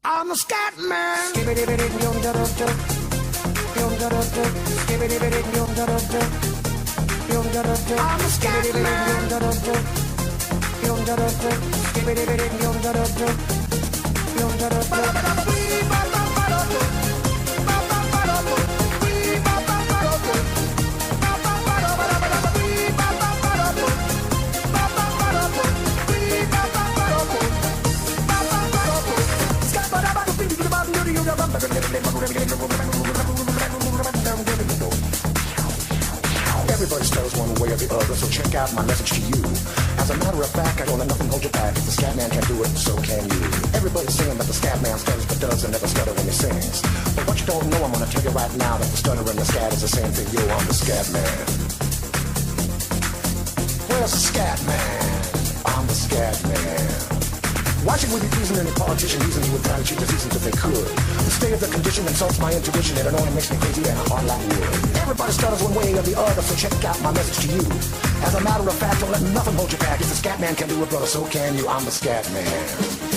I'm a Scatman. I'm a Everybody stutters one way or the other, so check out my message to you. As a matter of fact, I don't let nothing hold you back. If the Scatman can do it, so can you. Everybody's saying that the Scatman stutters but doesn't never stutter when he sings. But what you don't know, I'm gonna tell you right now that the stutter and the scat is the same thing. Yo, I'm the Scatman. Where's the Scatman? I'm the Scatman. Why should we be pleasing any politician reasons with trying to cheat diseases if they could? The state of the condition insults my intuition and it only makes me crazy and hard like wood. Everybody stutters one way or the other, so check out my message to you. As a matter of fact, don't let nothing hold you back. If the Scatman can do it, brother, so can you. I'm the Scatman.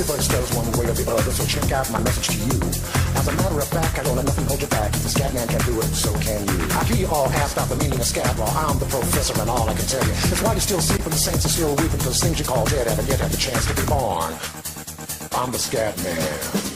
Everybody stutters one way or the other, so check out my message to you. As a matter of fact, I don't let nothing hold you back. If the Scatman can do it, so can you. I hear you all ask about the meaning of scat. Well, I'm the professor and all I can tell you is why you're still sleeping, the saints are still weeping, because things you call dead haven't yet had the chance to be born. I'm the Scatman.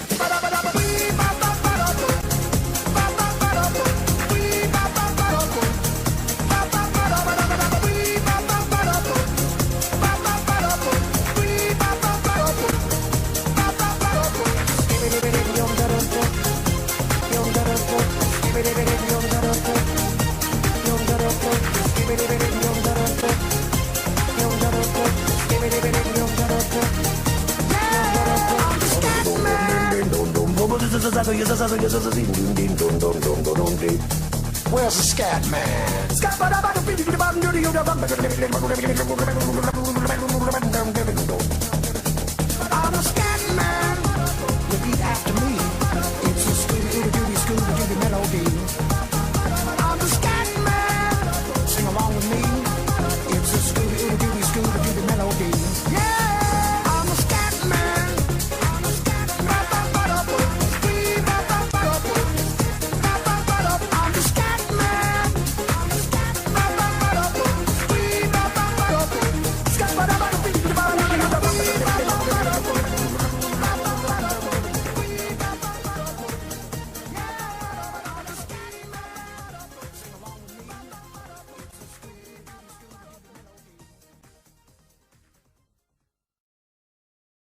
Where's the Scatman?